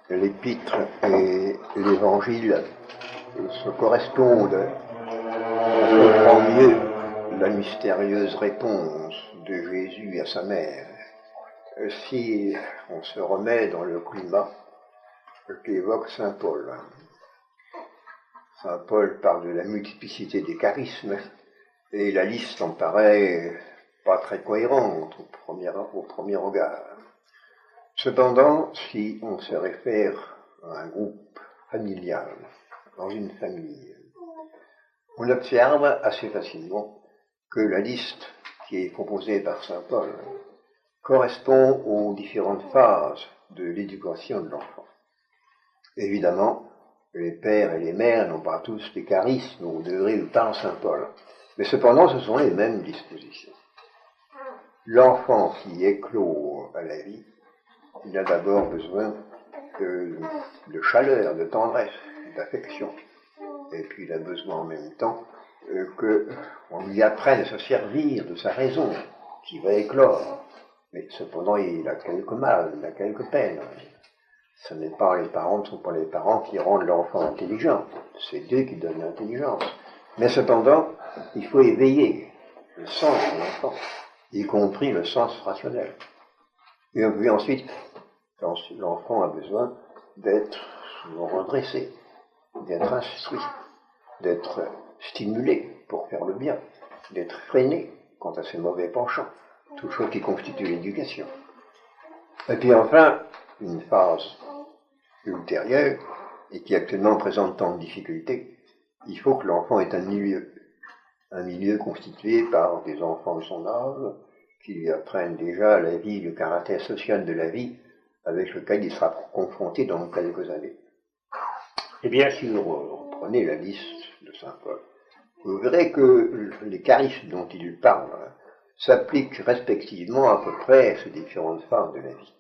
L'épître et l'évangile se correspondent. On comprend mieux la mystérieuse réponse de Jésus à sa mère si on se remet dans le climat qu'évoque saint Paul. Saint Paul parle de la multiplicité des charismes et la liste en paraît pas très cohérente au premier regard. Cependant, si on se réfère à un groupe familial, dans une famille, on observe assez facilement que la liste qui est proposée par saint Paul correspond aux différentes phases de l'éducation de l'enfant. Évidemment, les pères et les mères n'ont pas tous des charismes au degré où parle saint Paul, mais cependant ce sont les mêmes dispositions. L'enfant qui éclot à la vie, il a d'abord besoin de chaleur, de tendresse, d'affection. Et puis il a besoin en même temps qu'on lui apprenne à se servir de sa raison, qui va éclore. Mais cependant, il a quelques mal, il a quelques peines. Ce n'est pas les parents, ne sont pas les parents qui rendent l'enfant intelligent. C'est Dieu qui donne l'intelligence. Mais cependant, il faut éveiller le sens de l'enfant, y compris le sens rationnel. Et puis ensuite, l'enfant a besoin d'être redressé, d'être instruit, d'être stimulé pour faire le bien, d'être freiné quant à ses mauvais penchants, toute chose qui constitue l'éducation. Et puis enfin, une phase ultérieure, et qui actuellement présente tant de difficultés, il faut que l'enfant ait un milieu constitué par des enfants de son âge, qui lui apprennent déjà la vie, le caractère social de la vie, avec lequel il sera confronté dans quelques années. Et bien sûr, reprenez la liste de saint Paul. Vous verrez que les charismes dont il parle s'appliquent respectivement à peu près à ces différentes phases de la vie.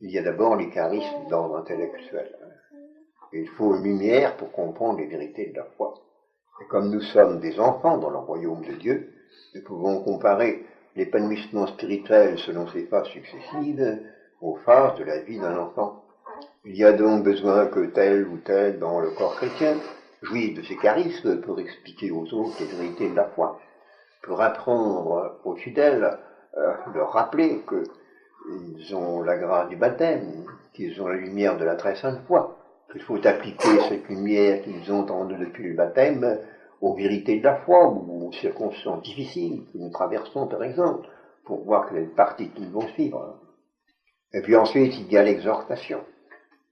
Il y a d'abord les charismes d'ordre intellectuel. Il faut une lumière pour comprendre les vérités de la foi. Et comme nous sommes des enfants dans le royaume de Dieu, nous pouvons comparer l'épanouissement spirituel selon ses phases successives aux phases de la vie d'un enfant. Il y a donc besoin que tel ou tel dans le corps chrétien jouisse de ses charismes pour expliquer aux autres les vérités de la foi, pour apprendre aux fidèles, leur rappeler qu'ils ont la grâce du baptême, qu'ils ont la lumière de la très sainte foi, qu'il faut appliquer cette lumière qu'ils ont entendue depuis le baptême aux vérités de la foi, ou aux circonstances difficiles que nous traversons, par exemple, pour voir quelle partie qu'ils vont suivre. Et puis ensuite, il y a l'exhortation.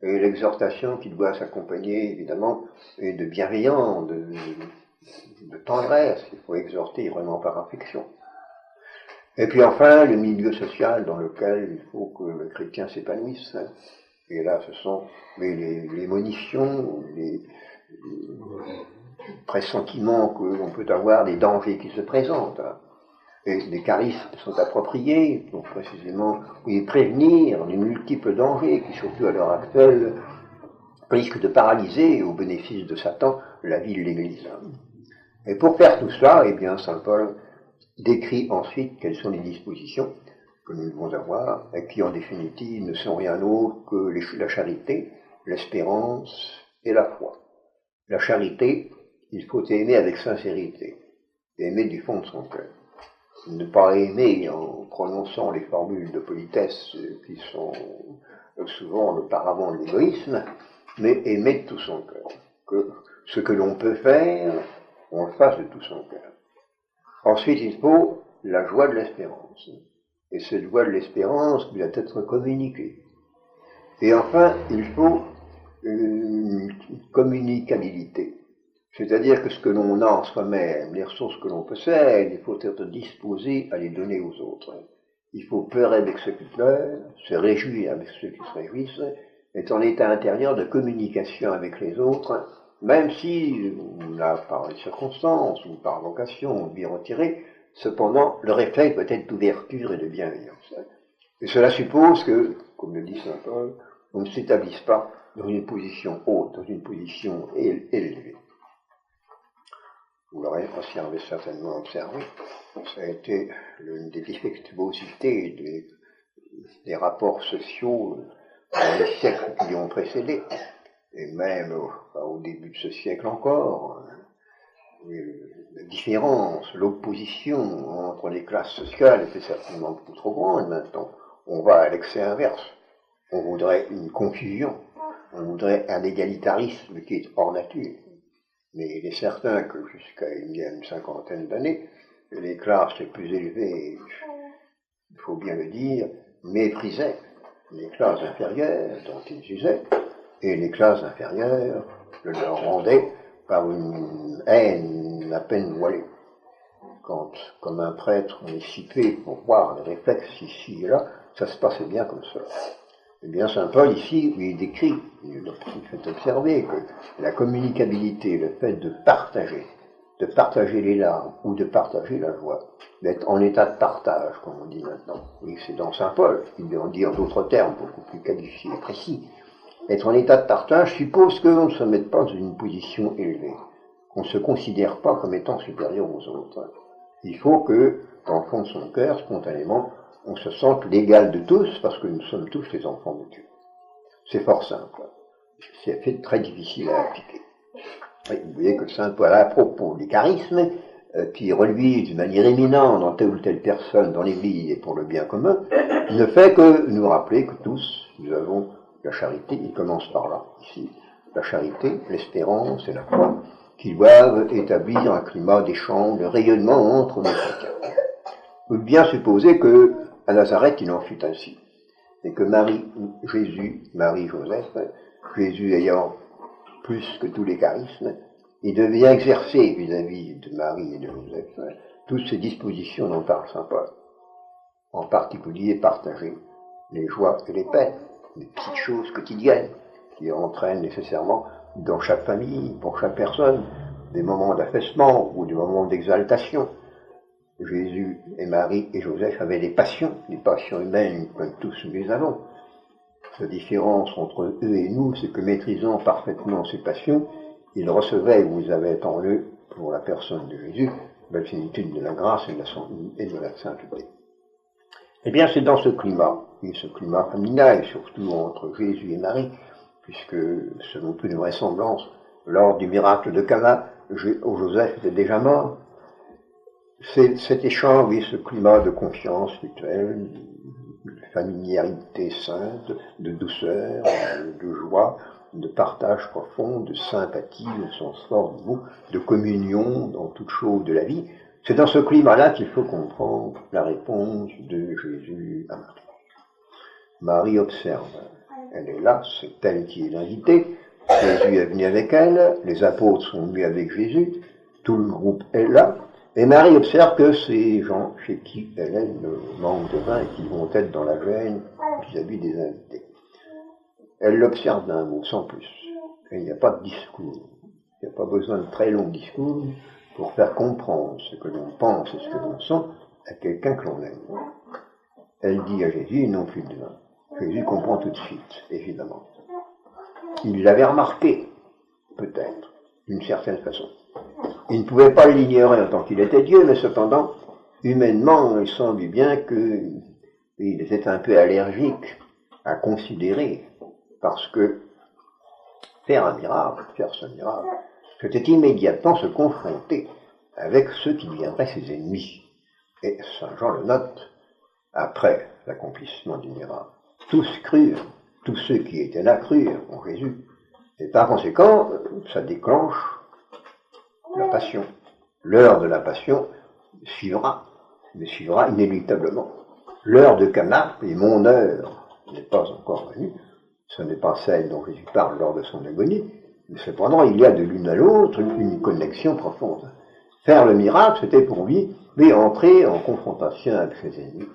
Et l'exhortation qui doit s'accompagner, évidemment, et de bienveillance, de tendresse. Il faut exhorter vraiment par affection. Et puis enfin, le milieu social dans lequel il faut que le chrétien s'épanouisse. Et là, ce sont les monitions, les pressentiments que l'on peut avoir, des dangers qui se présentent. Et les charismes sont appropriés pour précisément prévenir les multiples dangers qui, surtout à l'heure actuelle, risquent de paralyser, au bénéfice de Satan, la vie de l'Église. Et pour faire tout cela, eh bien, saint Paul décrit ensuite quelles sont les dispositions que nous devons avoir, et qui en définitive ne sont rien d'autre que la charité, l'espérance et la foi. La charité, il faut aimer avec sincérité, aimer du fond de son cœur. Ne pas aimer en prononçant les formules de politesse qui sont souvent le paravent de l'égoïsme, mais aimer de tout son cœur. Que ce que l'on peut faire, on le fasse de tout son cœur. Ensuite, il faut la joie de l'espérance. Et cette joie de l'espérance doit être communiquée. Et enfin, il faut une communicabilité. C'est-à-dire que ce que l'on a en soi-même, les ressources que l'on possède, il faut être disposé à les donner aux autres. Il faut pleurer avec ceux qui pleurent, se réjouir avec ceux qui se réjouissent, être en état intérieur de communication avec les autres, même si on a par les circonstances ou par vocation on lui retirer, cependant le réflexe doit être d'ouverture et de bienveillance. Et cela suppose que, comme le dit saint Paul, on ne s'établisse pas dans une position haute, dans une position élevée. vous l'aurez aussi certainement observé, ça a été l'une des défectuosités des rapports sociaux dans les siècles qui ont précédé, et même au début de ce siècle encore, la différence, l'opposition entre les classes sociales était certainement beaucoup trop grande. Maintenant, on va à l'excès inverse. On voudrait une confusion, on voudrait un égalitarisme qui est hors nature. Mais il est certain que jusqu'à il y a une cinquantaine d'années, les classes les plus élevées, il faut bien le dire, méprisaient les classes inférieures dont ils usaient, et les classes inférieures le leur rendaient par une haine à peine voilée. Quand, comme un prêtre, on est cité pour voir les réflexes ici et là, ça se passait bien comme ça. Eh bien, saint Paul, ici, il décrit, il fait observer que la communicabilité, le fait de partager les larmes ou de partager la joie, d'être en état de partage, comme on dit maintenant. Oui, c'est dans saint Paul, il veut en dire d'autres termes beaucoup plus qualifiés et précis. Être en état de partage suppose qu'on ne se mette pas dans une position élevée, qu'on ne se considère pas comme étant supérieur aux autres. Il faut que, dans le fond de son cœur, spontanément, on se sente l'égal de tous, parce que nous sommes tous les enfants de Dieu. C'est fort simple. C'est fait très difficile à appliquer. Et vous voyez que saint Paul, à propos des charismes, qui reluisent d'une manière éminente dans telle ou telle personne dans l'Église et pour le bien commun, ne fait que nous rappeler que tous, nous avons la charité, il commence par là, ici, la charité, l'espérance et la foi, qui doivent établir un climat d'échange, de rayonnement entre les chrétiens. On peut bien supposer que à Nazareth il en fut ainsi, et que Marie-Joseph, Jésus ayant plus que tous les charismes, il devait exercer vis-à-vis de Marie et de Joseph toutes ces dispositions dont parle saint Paul, en particulier partager les joies et les peines, les petites choses quotidiennes qui entraînent nécessairement dans chaque famille, pour chaque personne, des moments d'affaissement ou des moments d'exaltation. Jésus et Marie et Joseph avaient des passions humaines comme tous nous les avons. La différence entre eux et nous, c'est que maîtrisant parfaitement ces passions, ils recevaient, vous avez en eux, pour la personne de Jésus, la plénitude de la grâce et de la sainteté. Eh bien, c'est dans ce climat familial, surtout entre Jésus et Marie, puisque, selon toute vraisemblance, lors du miracle de Cana, Joseph était déjà mort. C'est cet échange, oui, ce climat de confiance mutuelle, de familiarité sainte, de douceur, de joie, de partage profond, de sympathie au sens fort du mot, de communion dans toute chose de la vie. C'est dans ce climat-là qu'il faut comprendre la réponse de Jésus à Marie. Marie observe, elle est là, c'est elle qui est l'invitée, Jésus est venu avec elle, les apôtres sont venus avec Jésus, tout le groupe est là, et Marie observe que ces gens chez qui elle est le manque de vin et qui vont être dans la gêne vis-à-vis des invités. Elle l'observe d'un mot, sans plus. Et il n'y a pas de discours. Il n'y a pas besoin de très longs discours pour faire comprendre ce que l'on pense et ce que l'on sent à quelqu'un que l'on aime. Elle dit à Jésus, non plus de vin. Jésus comprend tout de suite, évidemment. Il l'avait remarqué, peut-être, d'une certaine façon. Il ne pouvait pas l'ignorer en tant qu'il était Dieu, mais cependant, humainement, il semble bien qu'il était un peu allergique à considérer, parce que faire ce miracle, c'était immédiatement se confronter avec ceux qui deviendraient ses ennemis. Et saint Jean le note, après l'accomplissement du miracle. Tous crurent, tous ceux qui étaient là crurent en Jésus. Et par conséquent, ça déclenche la passion. L'heure de la passion suivra, mais suivra inéluctablement. L'heure de Cana, et mon heure n'est pas encore venue, ce n'est pas celle dont Jésus parle lors de son agonie, mais cependant il y a de l'une à l'autre une connexion profonde. Faire le miracle, c'était pour lui, mais entrer en confrontation avec ses ennemis.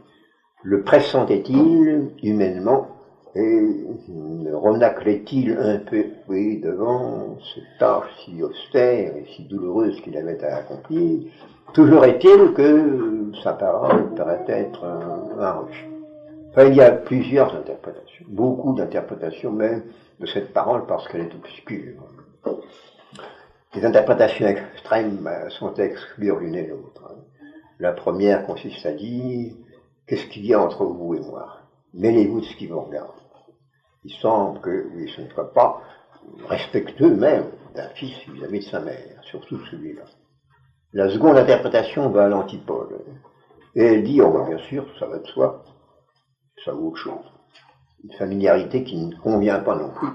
Le pressentait-il humainement, et renaclait-il un peu, oui, devant cette tâche si austère et si douloureuse qu'il avait à accomplir. Toujours est-il que sa parole paraît être un refus. Enfin, il y a plusieurs interprétations, beaucoup d'interprétations même de cette parole parce qu'elle est obscure. Les interprétations extrêmes sont à exclure l'une et l'autre. La première consiste à dire, qu'est-ce qu'il y a entre vous et moi? Mêlez-vous de ce qui vous regarde. Il semble que oui, ce ne soit pas respectueux même d'un fils vis-à-vis de sa mère, surtout celui-là. La seconde interprétation va à l'antipode. Et elle dit, oh bien sûr, ça va de soi, ça vaut autre chose. Une familiarité qui ne convient pas non plus,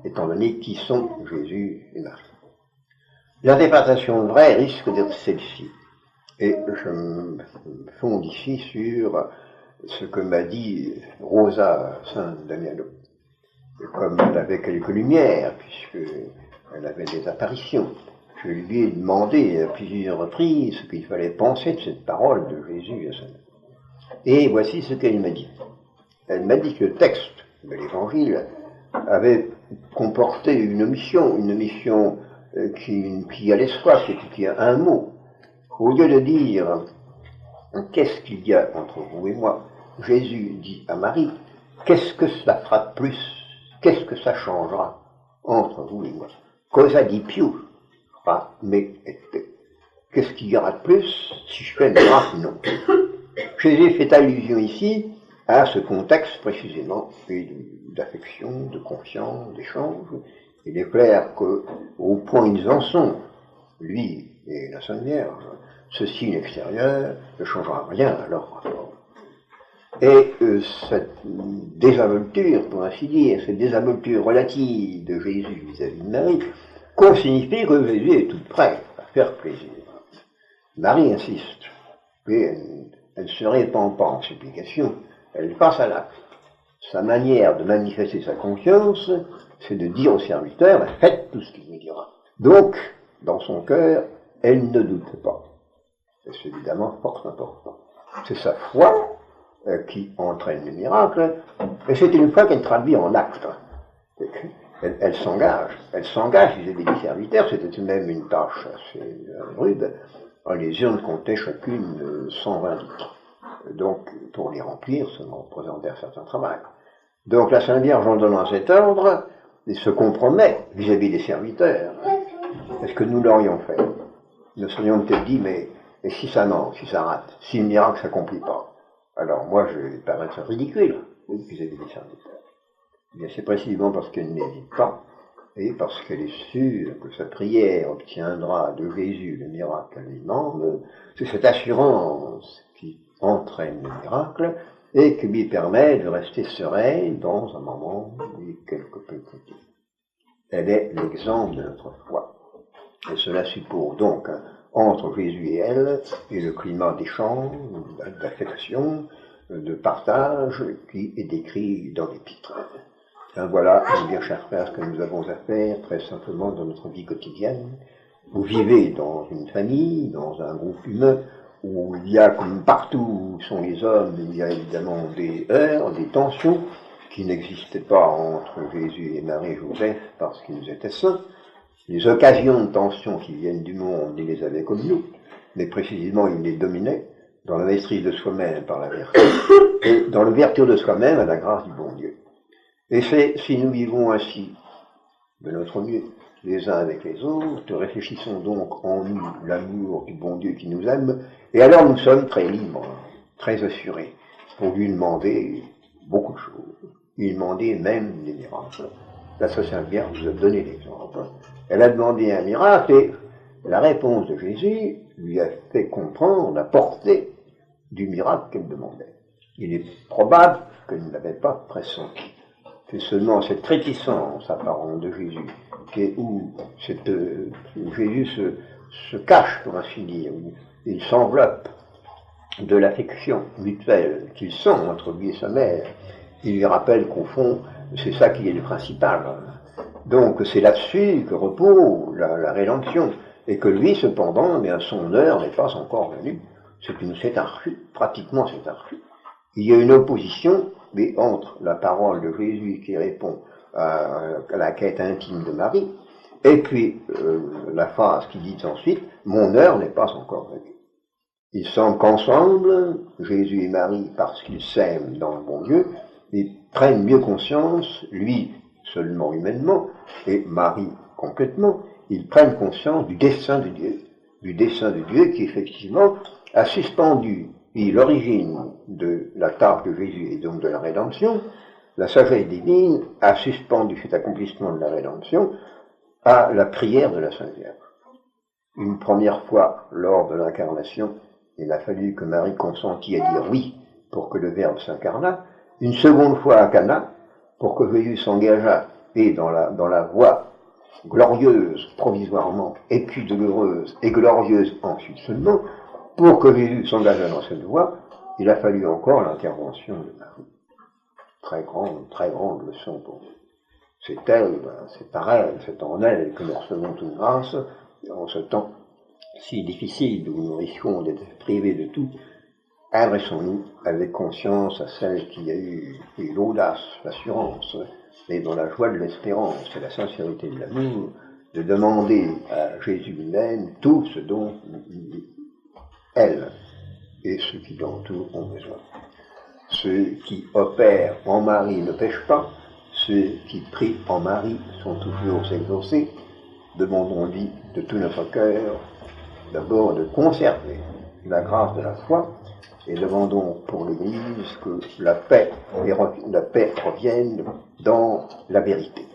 étant donné qui sont Jésus et Marie. L'interprétation vraie risque d'être celle-ci. Et je me fonde ici sur ce que m'a dit Rosa Saint-Damiano. Comme elle avait quelques lumières, puisqu'elle avait des apparitions, je lui ai demandé à plusieurs reprises ce qu'il fallait penser de cette parole de Jésus à sa mère. Et voici ce qu'elle m'a dit. Elle m'a dit que le texte de l'Évangile avait comporté une omission qui allait se voir, qui a un mot. Au lieu de dire « qu'est-ce qu'il y a entre vous et moi ?» Jésus dit à Marie « qu'est-ce que ça fera de plus? Qu'est-ce que ça changera entre vous et moi? Cosa di più fra me et te? Qu'est-ce qu'il y aura de plus si je fais le miracle? Non. » Jésus fait allusion ici à ce contexte précisément d'affection, de confiance, d'échange. Il est clair qu'au point où ils en sont, lui et la Sainte Vierge, ce signe extérieur ne changera rien à leur rapport. Et cette désinvolture, pour ainsi dire, cette désinvolture relative de Jésus vis-à-vis de Marie, signifie que Jésus est tout prêt à faire plaisir. Marie insiste, et elle ne se répand pas en supplication, elle passe à l'acte. Sa manière de manifester sa confiance, c'est de dire au serviteur, faites tout ce qu'il me dira. Donc, dans son cœur, elle ne doute pas. Et c'est évidemment fort important. C'est sa foi qui entraîne le miracle, et c'est une foi qu'elle traduit en acte. Elle s'engage vis-à-vis des serviteurs, c'était même une tâche assez rude. Les urnes comptaient chacune 120 litres. Donc, pour les remplir, ça représentait un certain travail. Donc, la Sainte Vierge, en donnant cet ordre, se compromet vis-à-vis des serviteurs. Est-ce que nous l'aurions fait? Nous serions peut-être dit, mais si ça manque, si ça rate, si le miracle ne s'accomplit pas, alors moi, je vais paraître ridicule vis-à-vis des serviteurs. Eh bien, c'est précisément parce qu'elle n'hésite pas, et parce qu'elle est sûre que sa prière obtiendra de Jésus le miracle qu'elle lui demande. C'est cette assurance qui entraîne le miracle et qui lui permet de rester sereine dans un moment quelque peu critique. Elle est l'exemple de notre foi. Et cela suppose donc entre Jésus et elle et le climat d'échange, d'affection, de partage qui est décrit dans l'Épître. Voilà, mes bien chers frères, ce que nous avons à faire très simplement dans notre vie quotidienne. Vous vivez dans une famille, dans un groupe humain, où il y a, comme partout où sont les hommes, il y a évidemment des heurts, des tensions, qui n'existaient pas entre Jésus et Marie-Joseph parce qu'ils étaient saints. Les occasions de tension qui viennent du monde, il les avait comme nous, mais précisément il les dominait dans la maîtrise de soi-même par la vertu, et dans l'ouverture de soi-même à la grâce du bon Dieu. Et c'est si nous vivons ainsi, de notre mieux, les uns avec les autres, réfléchissons donc en nous l'amour du bon Dieu qui nous aime, et alors nous sommes très libres, très assurés, pour lui demander beaucoup de choses, lui demander même des miracles. La Sainte Vierge vous a donné l'exemple. Elle a demandé un miracle et la réponse de Jésus lui a fait comprendre la portée du miracle qu'elle demandait. Il est probable qu'elle ne l'avait pas pressenti. C'est seulement cette réticence apparente de Jésus, où Jésus se cache, pour ainsi dire, où il s'enveloppe de l'affection mutuelle qu'il sent entre lui et sa mère. Il lui rappelle qu'au fond, c'est ça qui est le principal. Donc c'est là-dessus que repose la rédemption, et que lui, cependant, son heure n'est pas encore venue. C'est un refus, pratiquement c'est un refus. Il y a une opposition, mais entre la parole de Jésus qui répond à la quête intime de Marie, et puis la phrase qui dit ensuite « Mon heure n'est pas encore venue ». Il semble qu'ensemble, Jésus et Marie, parce qu'ils s'aiment dans le bon Dieu, ils prennent mieux conscience, lui seulement humainement, et Marie complètement, ils prennent conscience du dessein de Dieu qui effectivement a suspendu l'origine de la tâche de Jésus et donc de la rédemption. La sagesse divine a suspendu cet accomplissement de la rédemption à la prière de la Sainte Vierge. Une première fois, lors de l'incarnation, il a fallu que Marie consentît à dire oui pour que le Verbe s'incarnât. Une seconde fois à Cana, pour que Jésus s'engageât, et dans la voie glorieuse provisoirement, et puis douloureuse et glorieuse ensuite seulement, pour que Jésus s'engageât dans cette voie, il a fallu encore l'intervention de Marie. Très grande leçon pour nous. C'est elle, c'est par elle, c'est en elle que nous recevons toute grâce, en ce temps si difficile où nous risquons d'être privés de tout. Adressons-nous avec conscience à celle qui a eu l'audace, l'assurance, mais dans la joie de l'espérance et la sincérité de l'amour, de demander à Jésus lui-même tout ce dont elle et ceux qui l'entourent ont besoin. Ceux qui opèrent en Marie ne pêchent pas, ceux qui prient en Marie sont toujours exaucés. Demandons-lui de tout notre cœur, d'abord de conserver la grâce de la foi, et demandons pour l'Église que la paix revienne dans la vérité.